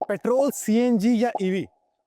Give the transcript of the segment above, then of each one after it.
Petrol, CNG या EV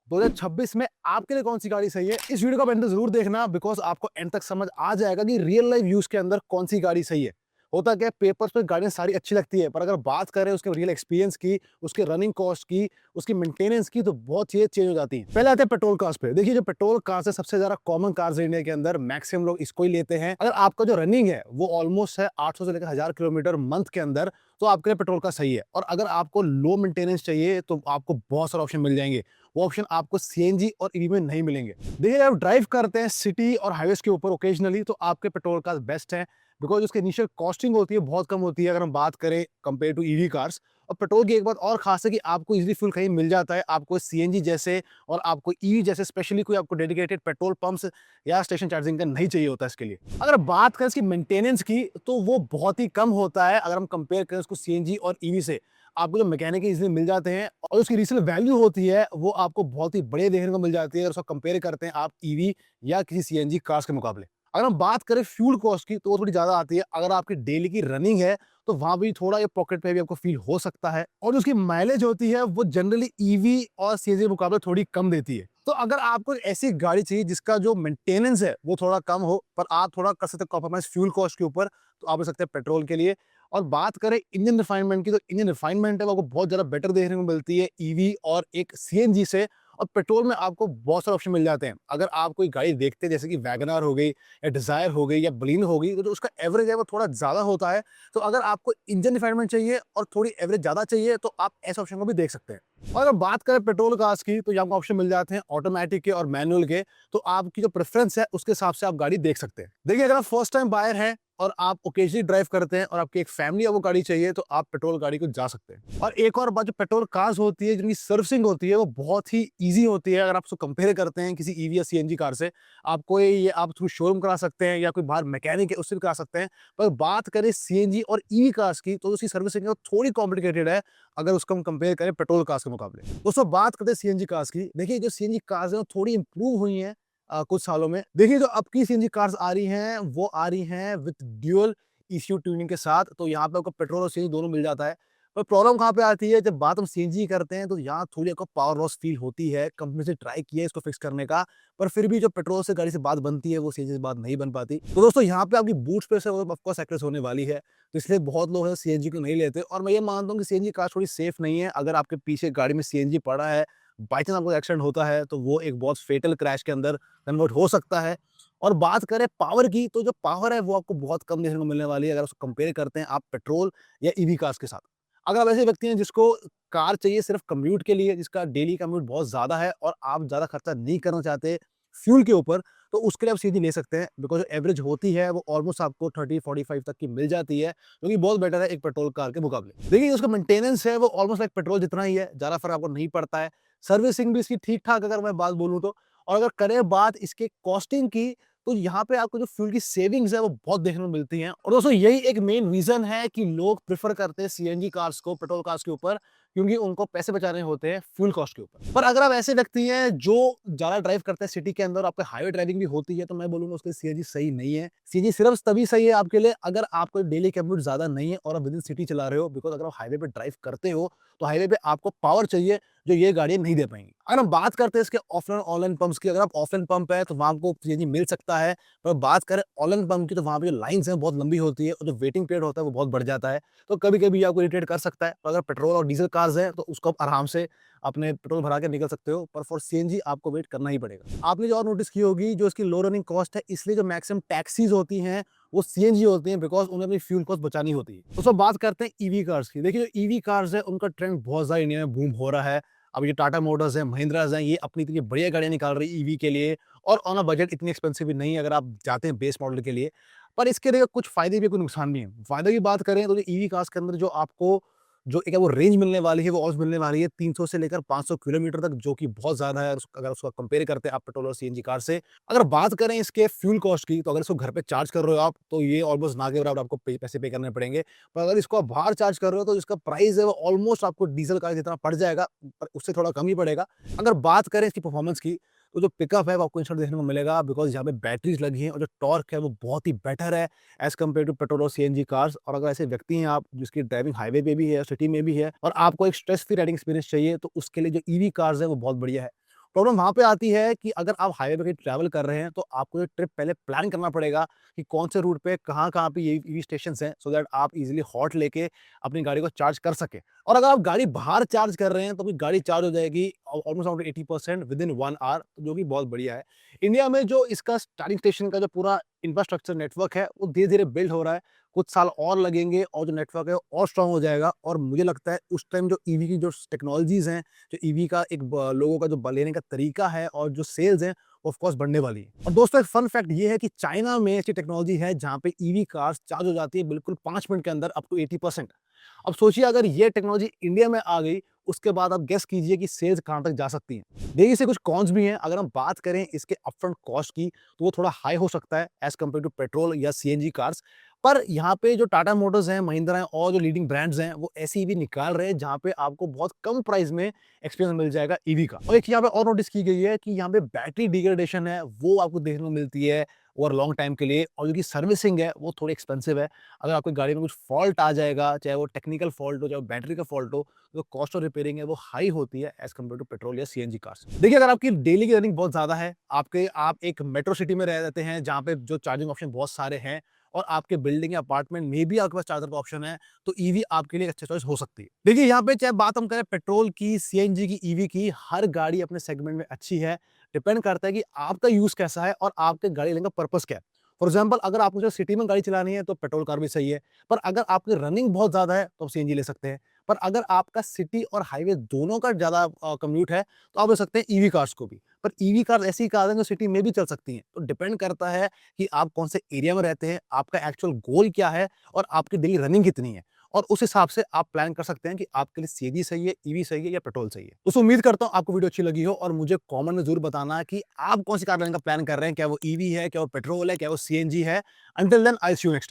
2026 में आपके लिए कौन सी गाड़ी सही है? इस वीडियो को आप एंड तक जरूर देखना बिकॉज आपको एंड तक समझ आ जाएगा कि रियल लाइफ यूज के अंदर कौन सी गाड़ी सही है। होता क्या है, पेपर्स पे गाड़ियां सारी अच्छी लगती है, पर अगर बात करें उसके रियल एक्सपीरियंस की, उसके रनिंग कॉस्ट की, उसकी मेंटेनेंस की, तो बहुत चीजें चेंज हो जाती हैं। पहले आते हैं पेट्रोल कार्स पे। देखिए, जो पेट्रोल कार्स है सबसे ज्यादा कॉमन कार्स है इंडिया के अंदर, मैक्सिमम लोग इसको ही लेते हैं। अगर आपका जो रनिंग है वो ऑलमोस्ट है 800 से लेकर 1000 किलोमीटर मंथ के अंदर, तो आपके लिए पेट्रोल का सही है। और अगर आपको लो मेंटेनेंस चाहिए तो आपको बहुत सारे ऑप्शन मिल जाएंगे। वो ऑप्शन आपको सीएनजी और ईवी में नहीं मिलेंगे। देखिए, जब आप ड्राइव करते हैं सिटी और हाईवेज के ऊपर ओकेजनली, तो आपके पेट्रोल कार्स बेस्ट है बिकॉज उसकी इनिशियल कॉस्टिंग होती है बहुत कम होती है अगर हम बात करें कंपेयर टू ईवी कार्स। और पेट्रोल की एक बात और खास है कि आपको इजीली फ्यूल कहीं मिल जाता है। आपको सीएनजी जैसे और आपको ईवी जैसे स्पेशली कोई आपको डेडिकेटेड पेट्रोल पंप्स या स्टेशन चार्जिंग का नहीं चाहिए होता इसके लिए। अगर बात करें इसकी मेंटेनेंस की, तो वो बहुत ही कम होता है अगर हम कंपेयर करें उसको सीएनजी और ईवी से। आपको जो मैकेनिक इजीली मिल जाते हैं और उसकी रीसेल वैल्यू होती है वो आपको बहुत ही बड़े देखने को मिल जाती है अगर उसको कंपेयर करते हैं आप ईवी या किसी सीएनजी कार्स के मुकाबले। अगर हम बात करें फ्यूल कॉस्ट की, तो वो थोड़ी ज्यादा आती है। अगर आपकी डेली की रनिंग है तो वहां भी थोड़ा ये पॉकेट पे भी आपको फील हो सकता है। और उसकी माइलेज होती है वो जनरली ईवी और सीएनजी के मुकाबले थोड़ी कम देती है। तो अगर आपको ऐसी गाड़ी चाहिए जिसका जो मेंटेनेंस है वो थोड़ा कम हो, पर आप थोड़ा कर सकते हैं कॉम्प्रोमाइज फ्यूल कॉस्ट के ऊपर, तो आप ले सकते हैं पेट्रोल के लिए। और बात करें इंजन रिफाइनमेंट की, तो इंजन रिफाइनमेंट है वो आपको बहुत ज्यादा बेटर देखने को मिलती है ईवी और एक सीएनजी से। और पेट्रोल में आपको बहुत सारे ऑप्शन मिल जाते हैं। अगर आप कोई गाड़ी देखते हैं जैसे कि वैगनआर हो गई या डिजायर हो गई या बलिनो हो गई, तो जो उसका एवरेज है वो थोड़ा ज्यादा होता है। तो अगर आपको इंजन रिफाइनमेंट चाहिए और थोड़ी एवरेज ज्यादा चाहिए, तो आप ऐसे ऑप्शन को भी देख सकते हैं। और अगर बात करें पेट्रोल कार्स की, तो यहाँ आपको ऑप्शन मिल जाते हैं ऑटोमेटिक के और मैनुअल के। तो आपकी जो प्रेफरेंस है उसके हिसाब से आप गाड़ी देख सकते हैं। देखिए, अगर आप फर्स्ट टाइम बायर हैं और आप ओकेजनली ड्राइव करते हैं और आपकी एक फैमिली वो गाड़ी चाहिए, तो आप पेट्रोल गाड़ी को जा सकते हैं। और एक और बात, जो पेट्रोल कार्स होती है जिनकी सर्विसिंग होती है वो बहुत ही ईजी होती है अगर आप उसको कंपेयर करते हैं किसी ईवी या सीएनजी कार से। आपको ये आप थ्रू शोरूम करा सकते हैं या कोई बाहर मैकेनिक है उससे भी करा सकते हैं। पर बात करें सीएनजी और ईवी कार्स की, तो उसकी सर्विसिंग है थोड़ी कॉम्प्लिकेटेड है अगर उसको हम कंपेयर करें पेट्रोल कार्स के मुकाबले। दोस्तों, बात करते हैं सीएनजी कार्स की। देखिए, जो सीएनजी कार्स है वो थोड़ी इंप्रूव हुई हैं कुछ सालों में। देखिए, जो अब की सीएनजी कार्स आ रही हैं वो आ रही हैं विद ड्यूअल ईसीयू ट्यूनिंग के साथ। तो यहाँ पे आपको पेट्रोल और सीएनजी दोनों मिल जाता है। पर प्रॉब्लम कहाँ पे आती है, जब बात हम सीएनजी करते हैं तो यहाँ थोड़ी आपको पावर लॉस फील होती है। कंपनी से ट्राई किया है इसको फिक्स करने का, पर फिर भी जो पेट्रोल से गाड़ी से बात बनती है वो सीएनजी से बात नहीं बन पाती। तो दोस्तों, यहाँ पे आपकी बूट स्पेस है वो ऑफकोर्स एक्ट्रेस होने वाली है। तो इसलिए बहुत लोग हैं सीएनजी को नहीं लेते। और मैं ये मानता हूँ कि सीएनजी कार थोड़ी सेफ नहीं है। अगर आपके पीछे गाड़ी में सीएनजी पड़ा है, बाई चांस आपको एक्सीडेंट होता है, तो वो एक बहुत फेटल क्रैश के अंदर कन्वर्ट हो सकता है। और बात करें पावर की, तो जो पावर है वो आपको बहुत कम देखने को मिलने वाली है अगर उसको कंपेयर करते हैं आप पेट्रोल या ईवी कार्स के साथ। अगर आप ऐसे व्यक्ति हैं जिसको कार चाहिए सिर्फ कम्यूट के लिए, जिसका डेली कम्यूट बहुत ज्यादा है और आप ज्यादा खर्चा नहीं करना चाहते फ्यूल के ऊपर, तो उसके लिए आप सीधी ले सकते हैं बिकॉज एवरेज होती है वो ऑलमोस्ट आपको 30-45 तक की मिल जाती है, जो कि बहुत बेटर है एक पेट्रोल कार के मुकाबले। देखिए, उसका मेंटेनेंस है वो ऑलमोस्ट लाइक पेट्रोल जितना ही है, ज्यादा फर्क आपको नहीं पड़ता है। सर्विसिंग भी इसकी ठीक ठाक अगर मैं बात बोलूँ तो। और अगर करें बात इसके कॉस्टिंग की, तो यहाँ पे आपको जो फ्यूल की सेविंग्स है वो बहुत देखने को मिलती हैं। और दोस्तों, यही एक मेन रीजन है कि लोग प्रेफर करते हैं सीएनजी कार्स को पेट्रोल कार्स के ऊपर, क्योंकि उनको पैसे बचाने होते हैं फ्यूल कॉस्ट के ऊपर। पर अगर आप ऐसे व्यक्ति हैं जो ज्यादा ड्राइव करते हैं सिटी के अंदर, आपके हाईवे ड्राइविंग भी होती है, तो मैं बोलूंगा उसके सीएनजी सही नहीं है। सीएनजी सिर्फ तभी सही है आपके लिए अगर आपको डेली कम्यूट ज्यादा नहीं है और आप विद इन सिटी चला रहे हो। बिकॉज अगर आप हाईवे पे ड्राइव करते हो तो हाईवे पे आपको पावर चाहिए जो ये गाड़ियां नहीं दे पाएंगी। अगर हम बात करते हैं इसके ऑफलाइन ऑनलाइन पंप्स की, अगर आप ऑफलाइन पंप है तो वहां आपको सीएनजी मिल सकता है। पर बात करें ऑनलाइन पंप की, तो वहां पे जो लाइंस हैं बहुत लंबी होती है और जो वेटिंग पीरियड होता है वो बहुत बढ़ जाता है। तो कभी कभी आपको इरिटेट कर सकता है। तो अगर पेट्रोल और डीजल कार्स हैं तो उसको आप आराम से अपने पेट्रोल भरा के निकल सकते हो, पर फॉर सीएनजी आपको वेट करना ही पड़ेगा। आपने जो और नोटिस की होगी, जो इसकी लो रनिंग कॉस्ट है, इसलिए जो मैक्सिमम टैक्सीज होती हैं वो सीएनजी होती हैं बिकॉज उन्हें अपनी फ्यूल कॉस्ट बचानी होती है। तो सब बात करते हैं ईवी कार्स की। देखिए, जो ईवी कार्स है उनका ट्रेंड बहुत ज्यादा इंडिया में बूम हो रहा है। अब ये टाटा मोटर्स है, महिंद्राज है, ये अपनी इतनी बढ़िया गाड़ियां निकाल रही है ईवी के लिए। और ऑन अ बजट इतनी एक्सपेंसिव भी नहीं है अगर आप जाते हैं बेस मॉडल के लिए। पर इसके देखिए कुछ फायदे भी कुछ नुकसान भी हैं। फायदे की बात करें तो ईवी कार्स के अंदर जो आपको जो एक है वो रेंज मिलने वाली है, वो ऑल्स मिलने वाली है 300 से लेकर 500 किलोमीटर तक, जो कि बहुत ज्यादा है अगर उसको कंपेयर करते हैं आप पेट्रोल और सीएनजी कार से। अगर बात करें इसके फ्यूल कॉस्ट की, तो अगर इसको घर पे चार्ज कर रहे हो आप, तो ये ऑलमोस्ट ना के बराबर आपको पैसे पे करने पड़ेंगे। पर अगर इसको आप बाहर चार्ज कर रहे हो तो इसका प्राइस है वो ऑलमोस्ट आपको डीजल कार जितना पड़ जाएगा, पर उससे थोड़ा कम ही पड़ेगा। अगर बात करें इसकी परफॉर्मेंस की, तो जो पिकअप है वो आपको इंस्टेंट देखने को मिलेगा, बिकॉज़ यहाँ पे बैटरीज़ लगी हैं और जो टॉर्क है वो बहुत ही बेटर है एज़ कम्पेयर टू पेट्रोल और सीएनजी कार्स। और अगर ऐसे व्यक्ति हैं आप जिसकी ड्राइविंग हाईवे पे भी है, सिटी में भी है और आपको एक स्ट्रेस फ्री राइडिंग एक्सपीरियंस चाहिए, तो उसके लिए जो ईवी कार्स है वो बहुत बढ़िया है। प्रॉब्लम वहाँ पे आती है कि अगर आप हाईवे पे कहीं ट्रैवल कर रहे हैं, तो आपको ये ट्रिप पहले प्लान करना पड़ेगा कि कौन से रूट पे कहाँ-कहाँ पे ये ईवी स्टेशंस हैं, सो दैट आप इज़िली हॉट लेके अपनी गाड़ी को चार्ज कर सकें। और अगर आप गाड़ी बाहर चार्ज कर रहे हैं, तो भी गाड़ी चार्ज हो जाएगी ऑलमोस्ट अराउंड 80% विदिन 1 आवर, जो कि बहुत बढ़िया है। इंडिया में जो इसका चार्जिंग स्टेशन का जो पूरा इंफ्रास्ट्रक्चर नेटवर्क है, वो धीरे-धीरे बिल्ड हो रहा है। कुछ साल और लगेंगे और जो नेटवर्क है, वो और स्ट्रॉन्ग हो जाएगा और मुझे लगता है उस टाइम जो ईवी की जो टेक्नोलॉजीज़ हैं, जो ईवी का एक लोगों का जो लेने का तरीका है और जो सेल्स हैं, ऑफ कोर्स बढ़ने वाली है। और दोस्तों एक फन फैक्ट ये है कि चाइना में ऐसी टेक्नोलॉजी है जहाँ पे ईवी कार्स चार्ज हो जाती है बिल्कुल 5 मिनट के अंदर अप टू 80%। अब सोचिए अगर ये टेक्नोलॉजी इंडिया में आ गई, उसके बाद आप गेस कीजिए कि सेल्स कहाँ तक जा सकती हैं। देखिए इससे कुछ कॉन्स भी हैं। अगर हम बात करें इसके अपफ्रंट कॉस्ट की, तो वो थोड़ा हाई हो सकता है एज़ कम्पेयर टू पेट्रोल या सीएनजी कार्स। पर यहाँ पे जो टाटा मोटर्स हैं, महिंद्रा हैं और जो लीडिंग ब्रांड्स हैं, वो ऐसी ईवी निकाल रहे हैं जहाँ पे आपको बहुत कम प्राइस में एक्सपीरियंस मिल जाएगा ईवी का। और एक यहाँ पे और नोटिस की गई है कि यहाँ पे बैटरी डिग्रेडेशन है, वो आपको देखने को मिलती है ओवर लॉन्ग टाइम के लिए, और जो कि सर्विसिंग है वो थोड़ी एक्सपेंसिव है। अगर आपकी गाड़ी में कुछ फॉल्ट आ जाएगा, चाहे वो टेक्निकल फॉल्ट हो, चाहे वो बैटरी का फॉल्ट हो, तो कॉस्ट ऑफ रिपेयरिंग है वो हाई होती है एज़ कम्पेयर टू पेट्रोल या सीएनजी कार्स। देखिए अगर आपकी डेली की रनिंग बहुत ज़्यादा है, आप एक मेट्रो सिटी में रह रहते हैं जहाँ पे जो चार्जिंग ऑप्शन बहुत सारे हैं और आपके बिल्डिंग या अपार्टमेंट में भी आपके पास चार्जर का ऑप्शन है, तो ईवी आपके लिए एक अच्छी चॉइस हो सकती है। देखिए यहाँ पे चाहे बात हम करें पेट्रोल की, सीएनजी की, ईवी की, हर गाड़ी अपने सेगमेंट में अच्छी है। डिपेंड करता है कि आपका यूज़ कैसा है और आपके गाड़ी लेने का पर्पस क्या है। फॉर एग्जाम्पल अगर आपको जो सिटी में गाड़ी चलानी है तो पेट्रोल कार भी सही है, पर अगर आपकी रनिंग बहुत ज़्यादा है तो आप सीएनजी ले सकते हैं। पर अगर आपका सिटी और हाईवे दोनों का ज़्यादा कम्यूट है, तो आप ले सकते हैं ईवी कार्स को भी। पर ईवी कार ऐसी कार है जो सिटी में भी चल सकती हैं। तो डिपेंड करता है कि आप कौन से एरिया में रहते हैं, आपका एक्चुअल गोल क्या है और आपकी डेली रनिंग कितनी है। और उस हिसाब से आप प्लान कर सकते हैं कि आपके लिए सीएनजी सही है, ईवी सही है या पेट्रोल सही है। दोस्तों उम्मीद करता हूँ आपको वीडियो अच्छी लगी हो और मुझे कमेंट में ज़रूर बताना कि आप कौन सी कार लेने का प्लान कर रहे हैं। क्या वो ईवी है, क्या वो पेट्रोल है, क्या वो सीएनजी है। Until then I will see you next time.